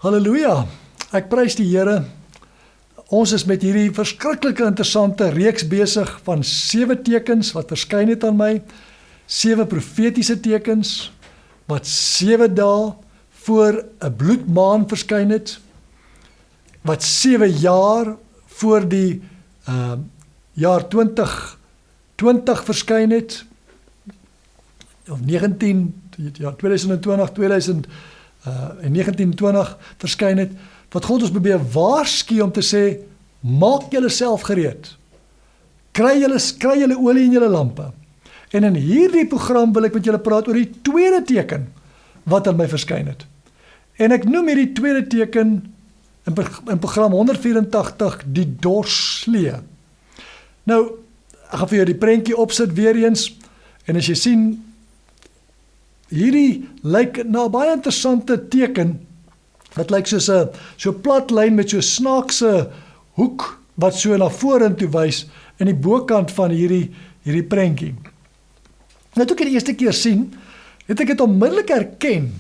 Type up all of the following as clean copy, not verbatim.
Halleluja, ek prys die Here. Ons is met hierdie verskriklike interessante reeks besig van 7 tekens wat verskyn het aan my, 7 profetiese tekens, wat 7 dae voor 'n bloedmaan verskyn het, wat 7 jaar voor die jaar 2020 verskyn het, of 2020, en 1920 verskyn het, wat God ons probeer waarsku om te sê, maak julle self gereed, kry julle olie in julle lampe, en in hierdie program wil ek met julle praat oor die tweede teken, wat aan my verskyn het, en ek noem hierdie tweede teken, in program 184, die dorsslee. Nou, ek gaan vir jou die prentjie opsit weer eens, en as jy sien, hierdie lyk na 'n baie interessante teken, wat lyk soos 'n so plat lyn met so snaakse hoek, wat so na vorentoe wys, in die bokant van hierdie prentjie. Nou toe ek die eerste keer sien, het ek dit onmiddellik herken,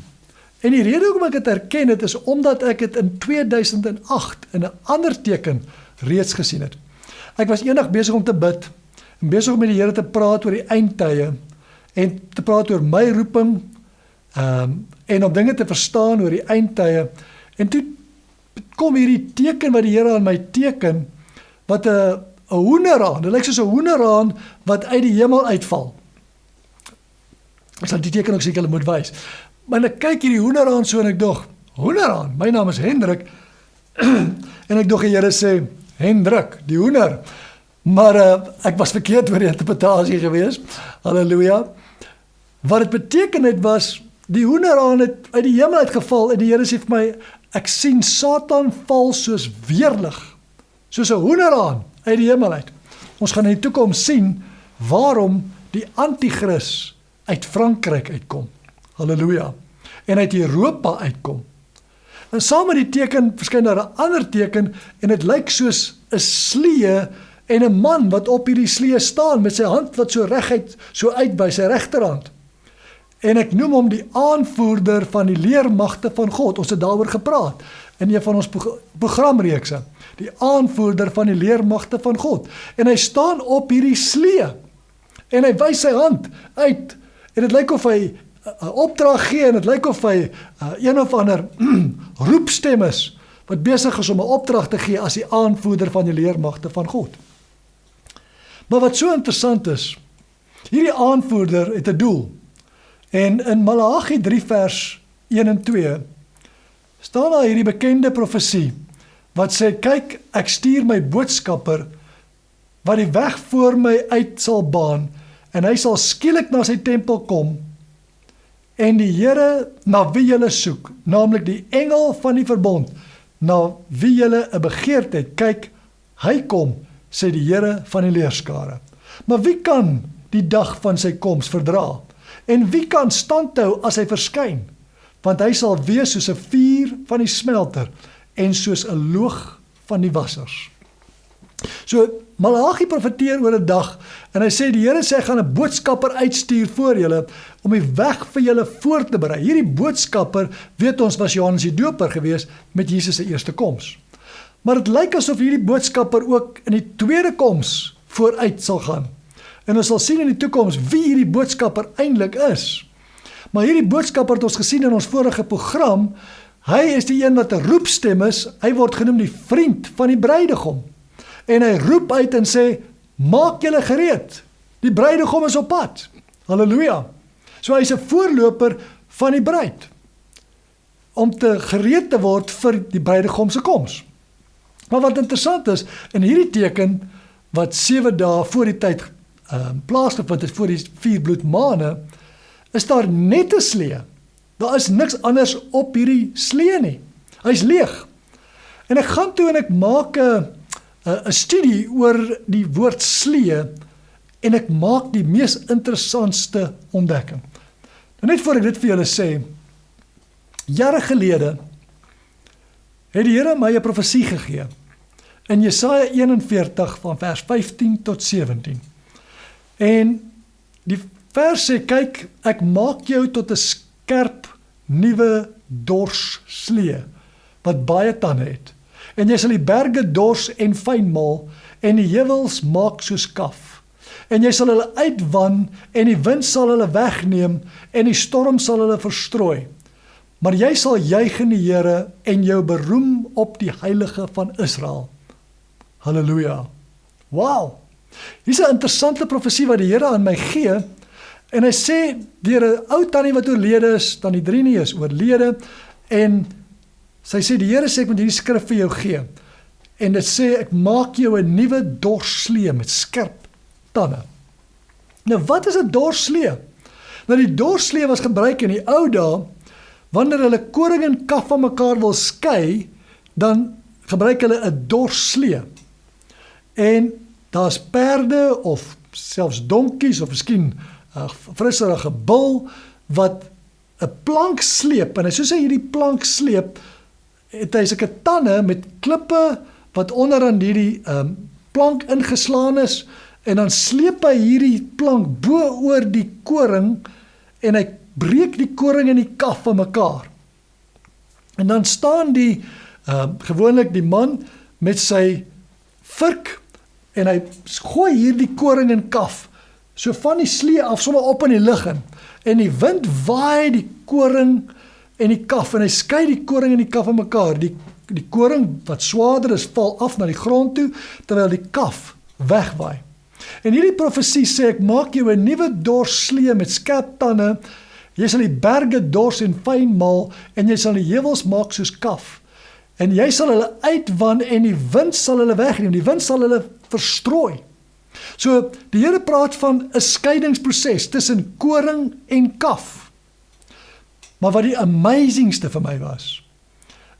en die rede hoekom ek dit herken het, is omdat ek het in 2008 in 'n ander teken reeds gesien het. Ek was eendag besig om te bid, en besig om met die Here te praat oor die eindtye, en te praat oor my roeping, en om dinge te verstaan oor die eindtye, en toe kom hierdie teken wat die Here aan my teken, wat 'n hoenderhaan, dit lyk soos 'n hoenderhaan, wat uit die hemel uitval. Ek sal die teken ook seker moet wys, maar ek kyk hierdie hoenderhaan so, en ek dog, hoenderhaan, my naam is Hendrik, en ek dog die Here sê, Hendrik, die hoender, maar ek was verkeerd oor die interpretasie gewees, halleluja. Wat het beteken het was, die hoenderhaan het uit die hemel uitgeval, en die Here sê vir my, ek sien Satan val soos weerlig, soos 'n hoenderhaan uit die hemel uit. Ons gaan in die toekoms sien, waarom die antichrist uit Frankryk uitkom, halleluja, en uit Europa uitkom. En saam met die teken verskyn daar 'n ander teken, en dit lyk soos 'n slee, en 'n man wat op hierdie slee staan, met sy hand wat so reguit, so uit by sy regterhand. En ek noem hom die aanvoerder van die leermagte van God. Ons het daaroor gepraat in een van ons programreekse. Die aanvoerder van die leermagte van God. En hy staan op hierdie slee. En hy wys sy hand uit. En dit lyk of hy 'n opdrag gee, en dit lyk of hy een of ander roepstem is, wat besig is om 'n opdrag te gee as die aanvoerder van die leermagte van God. Maar wat so interessant is, hierdie aanvoerder het 'n doel. En in Maleagi 3 vers 1 en 2 staan daar hierdie bekende profesie wat sê, kyk, ek stuur my boodskapper wat die weg voor my uit sal baan, en hy sal skielik na sy tempel kom, en die Here na wie julle soek, naamlik die engel van die verbond, na wie julle 'n begeerte het, kyk, hy kom, sê die Here van die leerskare. Maar wie kan die dag van sy koms verdra? En wie kan standhou as hy verskyn? Want hy sal wees soos 'n vuur van die smelter, en soos 'n loog van die wassers. So, Maleagi profeteer oor 'n dag, en hy sê, die Here sê, hy gaan 'n boodskapper uitstuur voor julle, om die weg vir julle voor te berei. Hierdie boodskapper, weet ons, was Johannes die Doper gewees, met Jesus se eerste koms. Maar dit lyk asof hierdie boodskapper ook in die tweede koms vooruit sal gaan. En ons sal sien in die toekoms wie hierdie boodskapper eintlik is. Maar hierdie boodskapper het ons gesien in ons vorige program, hy is die een wat 'n roepstem is, hy word genoem die vriend van die bruidegom. En hy roep uit en sê, maak julle gereed, die bruidegom is op pad, halleluja. So hy is 'n voorloper van die bruid, om te gereed te word vir die bruidegom se koms. Maar wat interessant is, in hierdie teken, wat 7 dae voor die tyd plaasgevind het, voor die 4 bloedmane, is daar net 'n slee. Daar is niks anders op hierdie slee nie. Hy is leeg. En ek gaan toe en ek maak 'n studie oor die woord slee, en ek maak die mees interessantste ontdekking. Nou net voor ek dit vir julle sê, jare gelede het die Here my 'n profesie gegee, in Jesaja 41 van vers 15 tot 17. En die vers sê, kyk, ek maak jou tot 'n skerp, nuwe dorsslee, wat baie tande het. En jy sal die berge dors en fyn maal, en die heuwels maak soos kaf. En jy sal hulle uitwan, en die wind sal hulle wegneem, en die storm sal hulle verstrooi. Maar jy sal juig in die Here, en jou beroem op die Heilige van Israel. Halleluja. Wow. Hier is 'n interessante profesie wat die Here aan my gee, en hy sê, deur 'n ou tannie wat oorlede is, tannie Drini is oorlede, en sy sê, die Here sê, ek moet hierdie skrif vir jou gee, en dit sê, ek maak jou 'n nuwe dorslee met skerp tande. Nou, wat is 'n dorslee? Nou, die dorslee was gebruik in die ou dae, wanneer hulle koring en kaf van mekaar wil skei, dan gebruik hulle 'n dorslee. En daar's perde of selfs donkies of miskien 'n frisserige bul wat 'n plank sleep, en soos hy hierdie plank sleep, het hy sulke tande met klippe wat onder aan hierdie plank ingeslaan is, en dan sleep hy hierdie plank bo oor die koring, en hy breek die koring en die kaf van mekaar. En dan staan die gewoonlik die man met sy vurk, en hy gooi hierdie koring en kaf so van die slee af, sommer op in die lug in, en die wind waai die koring en die kaf, en hy skei die koring en die kaf van mekaar. Die koring wat swaarder is, val af na die grond toe, terwyl die kaf wegwaai. En hierdie profesie sê, ek maak jou 'n nuwe dorslee met skerp tande, jy sal die berge dors en fyn maal, en jy sal die heuwels maak soos kaf. En jy sal hulle uitwan, en die wind sal hulle wegneem, die wind sal hulle verstrooi. So, die Here praat van 'n skeidingsproses tussen koring en kaf. Maar wat die amazingste vir my was,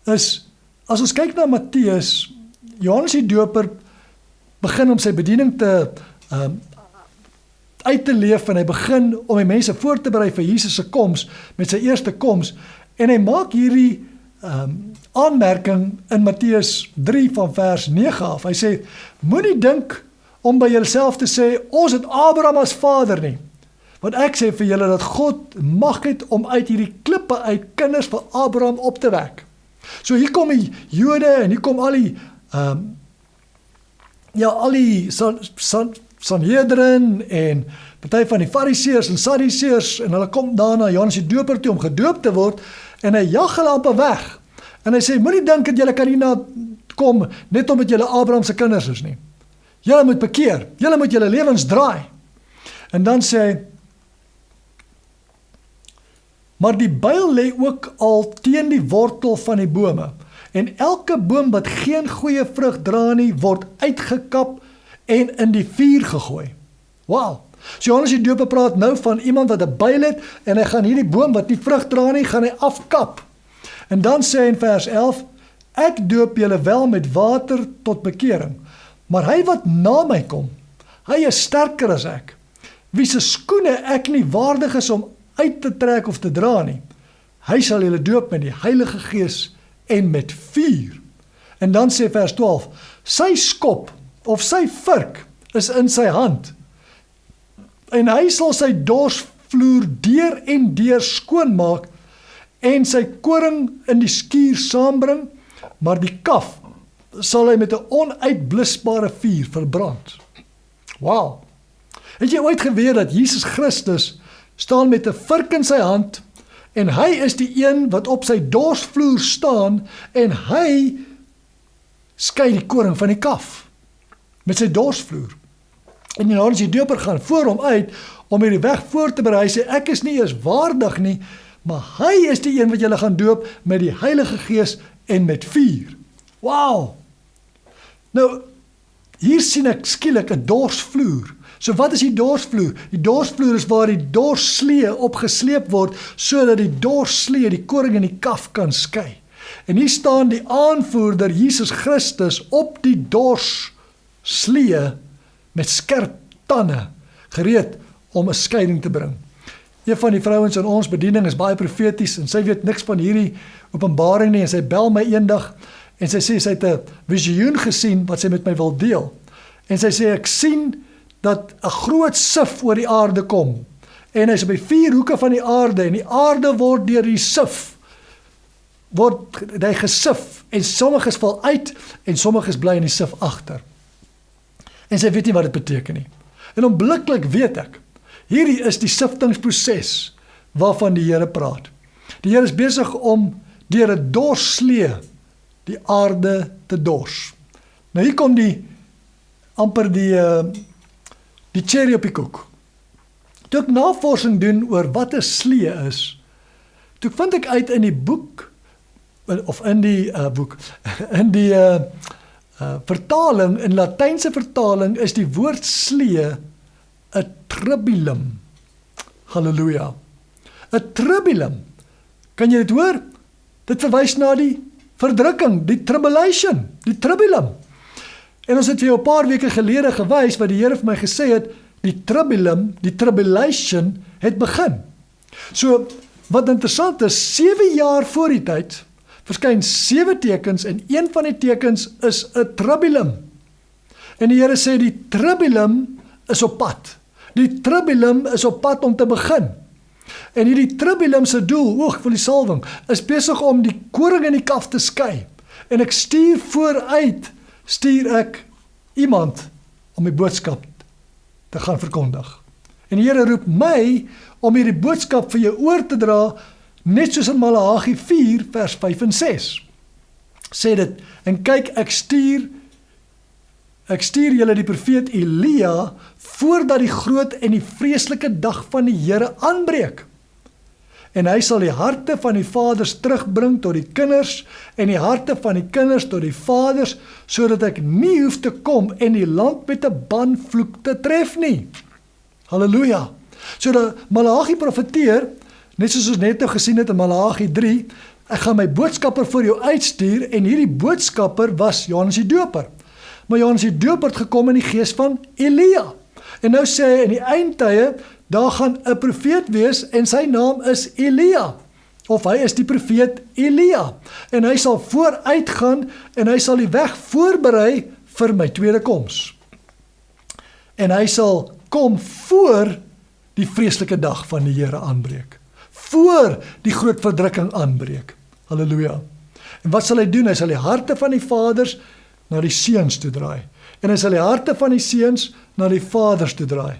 is, as ons kyk na Matteus, Johannes die Doper begin om sy bediening te uit te leef, en hy begin om die mense voor te berei vir Jesus se koms, met sy eerste koms, en hy maak hierdie aanmerking in Matteus 3 van vers 9 af. Hy sê, moenie dink om by jouself te sê, ons het Abraham as vader nie. Want ek sê vir julle dat God mag het om uit hierdie klippe uit kinders van Abraham op te wek. So hier kom die Jode, en hier kom al die Sanhedrin, en party van die Fariseërs en Sadduseërs, en hulle kom daarna Johannes die Doper toe om gedoop te word, en hy jag hulle amper weg. En hy sê, moenie dink dat julle kan hierna kom, net omdat julle Abraham se kinders is nie. Julle moet bekeer, julle moet julle lewens draai. En dan sê hy, maar die byl lê ook al teen die wortel van die bome, en elke boom wat geen goeie vrug dra nie, word uitgekap en in die vuur gegooi. Wow! So Johannes die Doper praat nou van iemand wat 'n byl het, en hy gaan hierdie boom wat nie vrug dra nie, gaan hy afkap. En dan sê hy in vers 11, ek doop julle wel met water tot bekering, maar hy wat na my kom, hy is sterker as ek, wie se skoene ek nie waardig is om uit te trek of te dra nie. Hy sal julle doop met die Heilige Gees en met vuur. En dan sê vers 12, sy skop of sy vurk is in sy hand, en hy sal sy dorsvloer deur en deur skoonmaak, en sy koring in die skuur saambring, maar die kaf sal hy met 'n onuitblusbare vuur verbrand. Wow! Het jy ooit geweet dat Jesus Christus staan met 'n vurk in sy hand, en hy is die een wat op sy dorsvloer staan, en hy skei die koring van die kaf met sy dorsvloer. En Johannes die Doper gaan voor hom uit om hierdie weg voor te berei. Hy sê, ek is nie eers waardig nie, maar hy is die een wat julle gaan doop met die Heilige Gees en met vuur. Wow! Nou, hier sien ek skielik 'n dorsvloer. So wat is die dorsvloer? Die dorsvloer is waar die dorslee opgesleep word, sodat die dorslee die koring en die kaf kan skei. En hier staan die aanvoerder Jesus Christus op die dorslee met skerp tande, gereed om 'n skeiding te bring. Een van die vrouens in ons bediening is baie profeties, en sy weet niks van hierdie openbaring nie, en sy bel my eendag, en sy sê, sy het 'n visioen gesien, wat sy met my wil deel. En sy sê, ek sien dat 'n groot sif oor die aarde kom, en hy is by 4 hoeke van die aarde, en die aarde word deur die sif word hy gesif, en sommiges val uit, en sommiges bly in die sif agter. En sy weet nie wat dit beteken nie. En onmiddellik weet ek, hierdie is die siftingsproses waarvan die Here praat. Die Here is besig om deur 'n dorsslee die aarde te dors. Nou hier kom amper die cherry op die koek. Toe ek navorsing doen oor wat 'n slee is, toe vind ek uit in die boek, of in die boek, in die vertaling, in Latynse vertaling, is die woord slee 'n tribulum. Halleluja. 'n Tribulum. Kan jy dit hoor? Dit verwys na die verdrukking, die tribulation, die tribulum. En ons het vir jou 'n paar weke gelede gewys wat die Here vir my gesê het, die tribulum, die tribulation het begin. So, wat interessant is, 7 jaar voor die tyd, verskyn 7 tekens, en een van die tekens is 'n tribulum. En die Here sê, die tribulum is op pad. Die tribulum is op pad om te begin. En hierdie tribulum se doel, ek wil die salwing, is besig om die koring en die kalf te skei. En ek stuur ek iemand om die boodskap te gaan verkondig. En die Here roep my om hierdie boodskap vir jou oor te dra, net soos in Maleagi 4 vers 5 en 6. Sê dit, en kyk, ek stuur julle die profeet Elia, voordat die groot en die vreeslike dag van die Here aanbreek. En hy sal die harte van die vaders terugbring tot die kinders, en die harte van die kinders tot die vaders, sodat ek nie hoef te kom en die land met 'n banvloek te tref nie. Halleluja. So dat Maleagi profeteer, net soos ons net nou gesien het in Maleagi 3, ek gaan my boodskapper vir jou uitstuur, en hierdie boodskapper was Johannes die Doper. Maar Johannes die Doper het gekom in die gees van Elia. En nou sê hy in die eindtye, daar gaan 'n profeet wees, en sy naam is Elia. Of hy is die profeet Elia. En hy sal vooruit gaan, en hy sal die weg voorberei vir my tweede koms. En hy sal kom voor die vreeslike dag van die Here aanbreek. Voor die groot verdrukking aanbreek. Halleluja. En wat sal hy doen? Hy sal die harte van die vaders na die seuns toe draai. En hy sal die harte van die seuns na die vaders toe draai.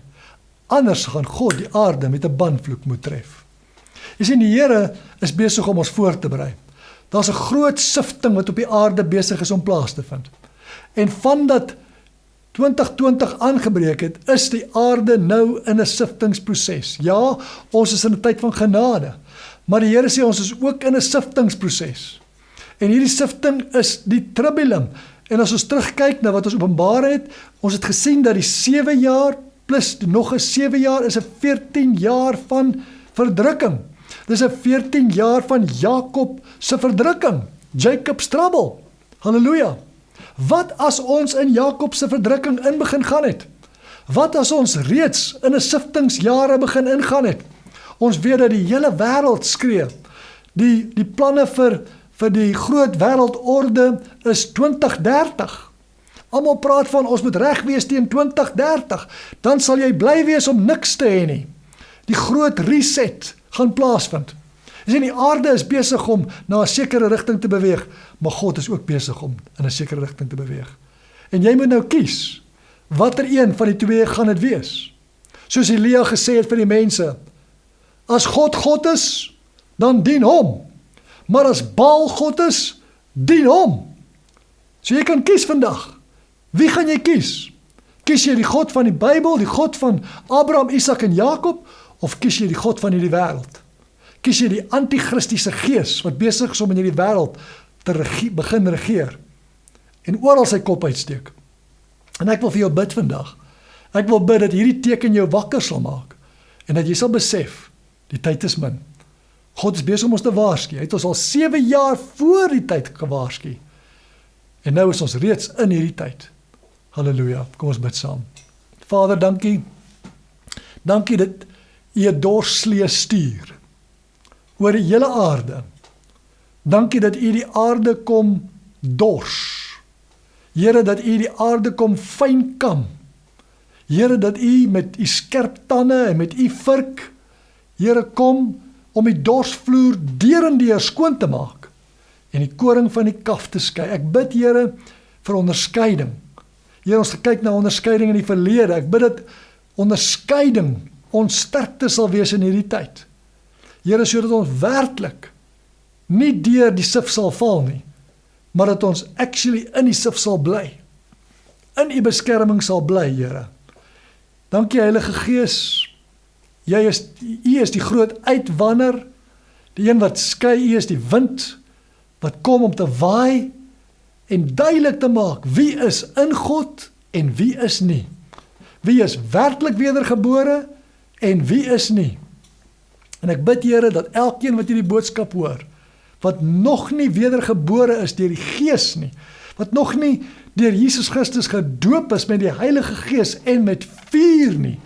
Anders gaan God die aarde met 'n banvloek moet tref. Jy sien, die Here is besig om ons voor te berei. Daar's 'n groot sifting wat op die aarde besig is om plaas te vind. En vandat 2020 aangebreek het, is die aarde nou in 'n siftingsproses. Ja, ons is in 'n tyd van genade, maar die Here sê ons is ook in 'n siftingsproses. En hierdie sifting is die tribulum. En as ons terugkyk na wat ons openbaar het, ons het gesien dat die 7 jaar plus nog 'n 7 jaar is 'n 14 jaar van verdrukking. Dis 'n 14 jaar van Jakob se verdrukking, Jacob's trouble. Halleluja. Wat as ons in Jakob se verdrukking in begin gaan het? Wat as ons reeds in 'n siftingsjare begin ingaan het? Ons weet dat die hele wêreld skree. Die planne vir die groot wêreldorde is 2030. Almal praat van ons moet reg wees teen 2030. Dan sal jy bly wees om niks te hê nie. Die groot reset gaan plaasvind. Jy sien, die aarde is besig om na 'n sekere rigting te beweeg, maar God is ook besig om in 'n sekere rigting te beweeg. En jy moet nou kies, watter een van die twee gaan dit wees? Soos Elia gesê het vir die mense, as God is, dan dien hom. Maar as Baal God is, dien hom. So jy kan kies vandag. Wie gaan jy kies? Kies jy die God van die Bybel, die God van Abraham, Isak en Jakob, of kies jy die God van hierdie wêreld? Kies jy die antichristiese gees, wat besig is om in hierdie wêreld te begin regeer, en oral sy kop uitsteek? En ek wil vir jou bid vandag. Ek wil bid dat hierdie teken jou wakker sal maak, en dat jy sal besef, die tyd is min. God is besig om ons te waarsku. Hy het ons al 7 jaar voor die tyd gewaarsku. En nou is ons reeds in hierdie tyd. Halleluja, kom ons bid saam. Vader, dankie. Dankie dat U 'n dorsslee stuur oor die hele aarde. Dankie dat U die aarde kom dors. Here, dat U die aarde kom fyn kam. Here, dat U met U skerp tande en met U vurk, Here, kom om die dorsvloer deur en deur skoon te maak. en die koring van die kaf te skei. Ek bid, Here, vir onderskeiding. Here, ons gekyk na onderskeiding in die verlede. Ek bid dat onderskeiding ons sterkte sal wees in hierdie tyd. Here, sodat ons werklik nie deur die sif sal val nie, maar dat ons actually in die sif sal bly. In U beskerming sal bly, Here. Dankie, Heilige Gees. U is die groot uitwanner, die een wat skei, U is die wind, wat kom om te waai, en duidelik te maak, wie is in God, en wie is nie. Wie is werklik wedergebore, en wie is nie. En ek bid, Here, dat elkeen wat hierdie boodskap hoor, wat nog nie wedergebore is deur die Gees nie, wat nog nie deur Jesus Christus gedoop is met die Heilige Gees en met vuur nie,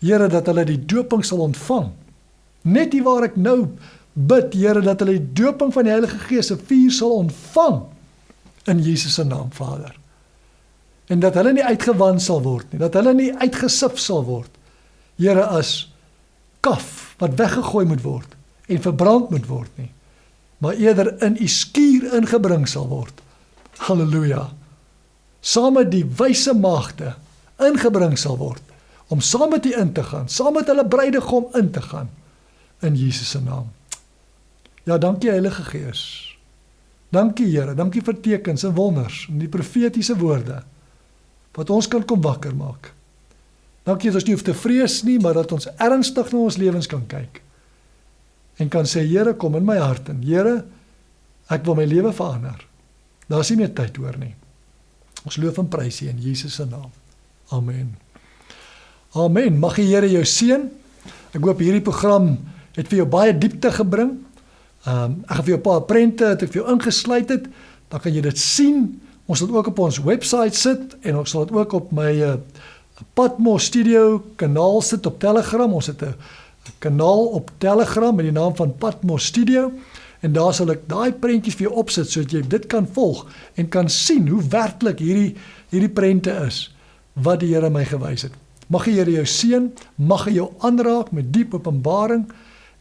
Here, dat hulle die doping sal ontvang. Net die waar ek nou bid, Here, dat hulle die doping van die Heilige Gees se vuur sal ontvang, in Jesus se naam, Vader. En dat hulle nie uitgewand sal word nie, dat hulle nie uitgesif sal word, Here, as kaf, wat weggegooi moet word, en verbrand moet word nie, maar eerder in U skuur ingebring sal word. Halleluja. Saam met die wyse maagde ingebring sal word, om saam met U in te gaan, saam met hulle bruidegom in te gaan, in Jesus se naam. Ja, dankie Heilige Gees. Dankie Here, dankie vir tekens en wonders, en die profetiese woorde, wat ons kan kom wakker maak. Dankie dat ons nie hoef te vrees nie, maar dat ons ernstig na ons lewens kan kyk, en kan sê, Here, kom in my hart in. Here, ek wil my lewe verander. Daar is nie meer tyd oor nie. Ons loof en prys U in Jesus se naam. Amen. Amen. Mag die Here jou seën. Ek hoop hierdie program het vir jou baie diepte gebring. Ek gaan vir jou 'n paar prente wat ek vir jou ingesluit het, dan kan jy dit sien. Ons sal ook op ons website sit, en ons sal dit ook op my Patmos Studio kanaal sit op Telegram. Ons het 'n kanaal op Telegram met die naam van Patmos Studio, en daar sal ek daai prentjies vir jou opsit, sodat jy dit kan volg, en kan sien hoe werklik hierdie prente is, wat die Here my gewys het. Mag die Here jou seën, mag hy jou aanraak met diep openbaring,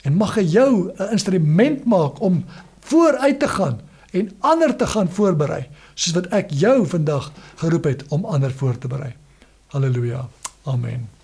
en mag hy jou 'n instrument maak om vooruit te gaan, en ander te gaan voorberei, soos wat ek jou vandag geroep het om ander voor te berei. Halleluja. Amen.